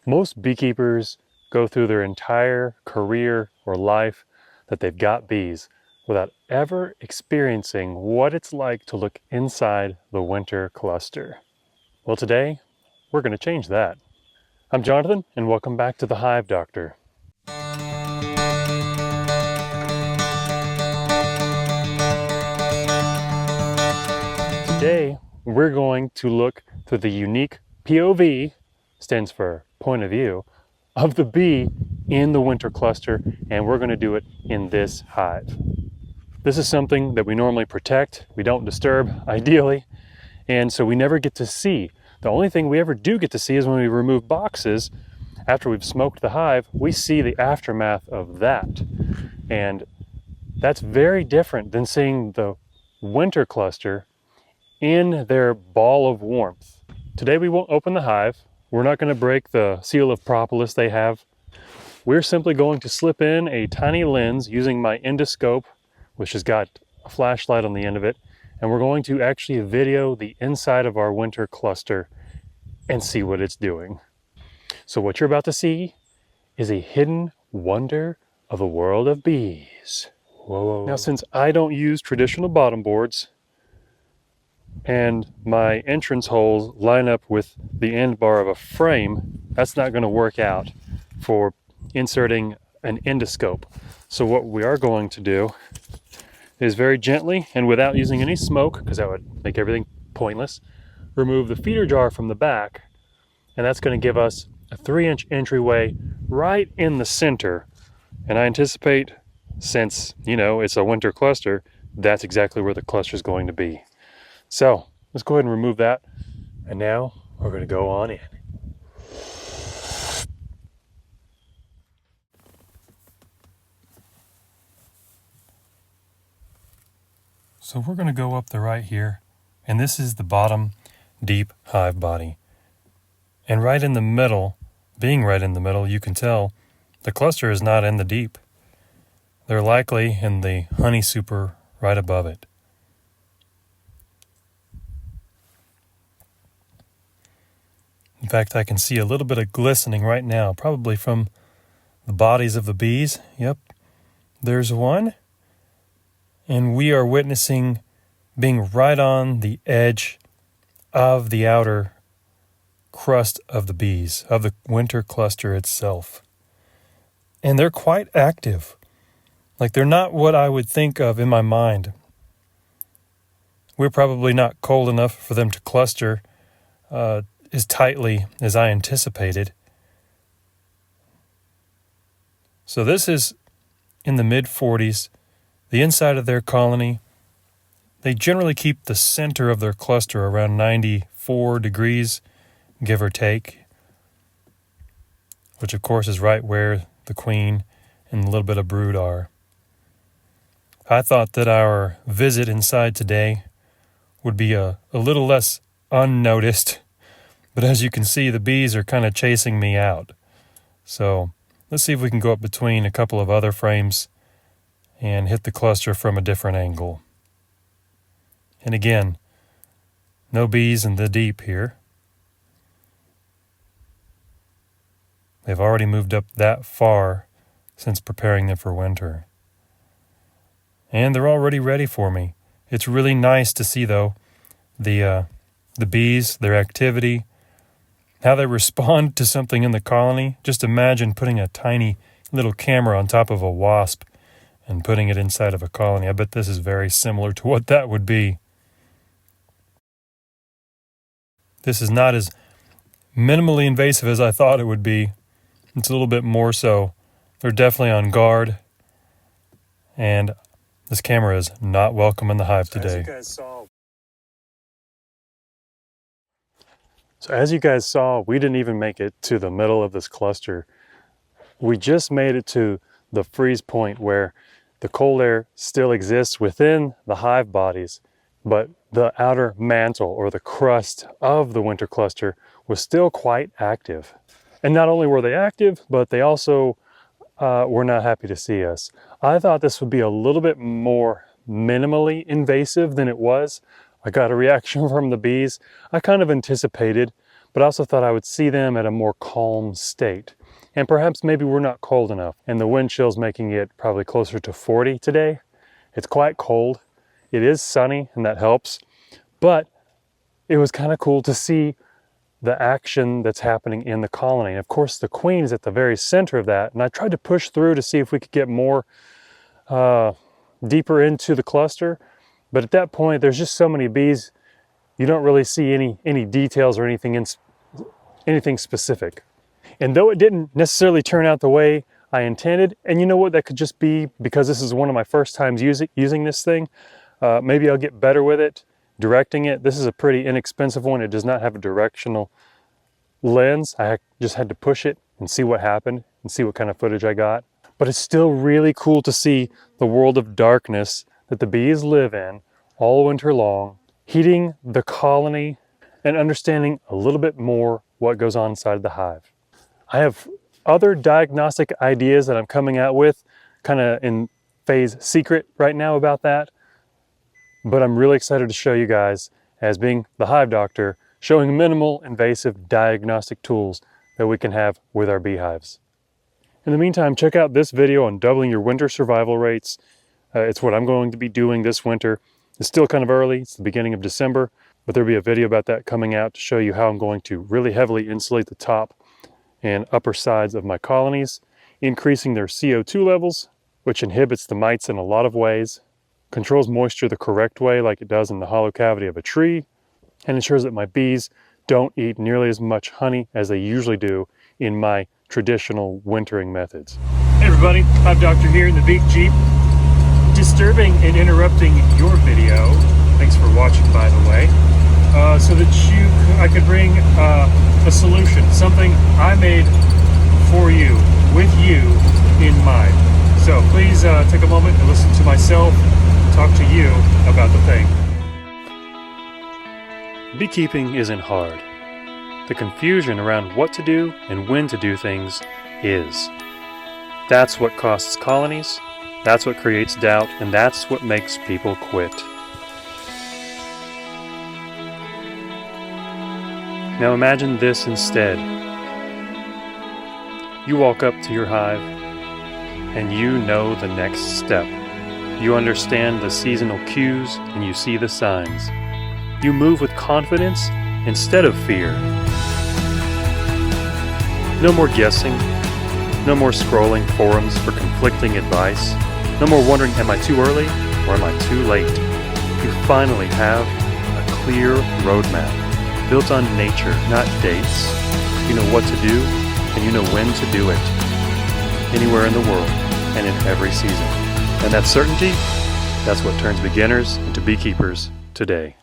Most beekeepers go through their entire career or life that they've got bees without ever experiencing what it's like to look inside the winter cluster. Well, today we're going to change that. I'm Jonathan, and welcome back to the Hive Doctor. Today we're going to look through the unique POV, stands for point of view, of the bee in the winter cluster, and we're going to do it in this hive. This is something that we normally protect, we don't disturb, ideally, and so we never get to see. The only thing we ever do get to see is when we remove boxes. After we've smoked the hive, we see the aftermath of that. And that's very different than seeing the winter cluster in their ball of warmth. Today we won't open the hive. We're not going to break the seal of propolis they have. We're simply going to slip in a tiny lens using my endoscope, which has got a flashlight on the end of it, and we're going to actually video the inside of our winter cluster and see what it's doing. So what you're about to see is a hidden wonder of the world of bees. Whoa. Now, since I don't use traditional bottom boards, and my entrance holes line up with the end bar of a frame, that's not going to work out for inserting an endoscope. So what we are going to do is very gently and without using any smoke, because that would make everything pointless, remove the feeder jar from the back, and that's going to give us a 3-inch entryway right in the center. And I anticipate, since it's a winter cluster, that's exactly where the cluster is going to be. So let's go ahead and remove that, and now we're going to go on in. So we're going to go up the right here, and this is the bottom deep hive body. And right in the middle, being right in the middle, you can tell the cluster is not in the deep. They're likely in the honey super right above it. In fact, I can see a little bit of glistening right now, probably from the bodies of the bees. Yep, there's one. And we are witnessing being right on the edge of the outer crust of the bees, of the winter cluster itself. And they're quite active. Like, they're not what I would think of in my mind. We're probably not cold enough for them to cluster as tightly as I anticipated. So this is in the mid-40s, the inside of their colony. They generally keep the center of their cluster around 94 degrees, give or take, which of course is right where the queen and a little bit of brood are. I thought that our visit inside today would be a little less unnoticed, but as you can see, the bees are kind of chasing me out. So let's see if we can go up between a couple of other frames and hit the cluster from a different angle. And again, no bees in the deep here. They've already moved up that far since preparing them for winter. And they're already ready for me. It's really nice to see, though, the bees, their activity, how they respond to something in the colony. Just imagine putting a tiny little camera on top of a wasp and putting it inside of a colony. I bet this is very similar to what that would be. This is not as minimally invasive as I thought it would be. It's a little bit more so. They're definitely on guard. And this camera is not welcome in the hive today. So as you guys saw, we didn't even make it to the middle of this cluster. We just made it to the freeze point where the cold air still exists within the hive bodies, but the outer mantle or the crust of the winter cluster was still quite active. And not only were they active, but they also were not happy to see us. I thought this would be a little bit more minimally invasive than it was. I got a reaction from the bees I kind of anticipated, but I also thought I would see them at a more calm state. And perhaps maybe we're not cold enough, and the wind chill's making it probably closer to 40 today. It's quite cold. It is sunny, and that helps, but it was kind of cool to see the action that's happening in the colony. And of course, the queen is at the very center of that, and I tried to push through to see if we could get more deeper into the cluster, but at that point, there's just so many bees, you don't really see any details or anything specific. And though it didn't necessarily turn out the way I intended, and you know what, that could just be because this is one of my first times using this thing. Maybe I'll get better with it, directing it. This is a pretty inexpensive one. It does not have a directional lens. I just had to push it and see what happened and see what kind of footage I got. But it's still really cool to see the world of darkness that the bees live in all winter long, heating the colony and understanding a little bit more what goes on inside the hive. I have other diagnostic ideas that I'm coming out with, kind of in phase secret right now about that. But I'm really excited to show you guys, as being the Hive Doctor, showing minimal invasive diagnostic tools that we can have with our beehives. In the meantime, check out this video on doubling your winter survival rates. It's what I'm going to be doing this winter. It's still kind of early, it's the beginning of December, but there'll be a video about that coming out to show you how I'm going to really heavily insulate the top and upper sides of my colonies, increasing their CO2 levels, which inhibits the mites in a lot of ways, controls moisture the correct way like it does in the hollow cavity of a tree, and ensures that my bees don't eat nearly as much honey as they usually do in my traditional wintering methods. Hey everybody, Hive Doctor here in the Beak Jeep, disturbing and interrupting your video. Thanks for watching, by the way, so that I could bring a solution, something I made for you, with you in mind. So please take a moment and listen to myself talk to you about the thing. Beekeeping isn't hard. The confusion around what to do and when to do things is. That's what costs colonies, that's what creates doubt, and that's what makes people quit. Now imagine this instead. You walk up to your hive and you know the next step. You understand the seasonal cues and you see the signs. You move with confidence instead of fear. No more guessing, no more scrolling forums for conflicting advice, no more wondering, am I too early or am I too late? You finally have a clear roadmap, built on nature, not dates. You know what to do and you know when to do it, anywhere in the world and in every season. And that certainty, that's what turns beginners into beekeepers today.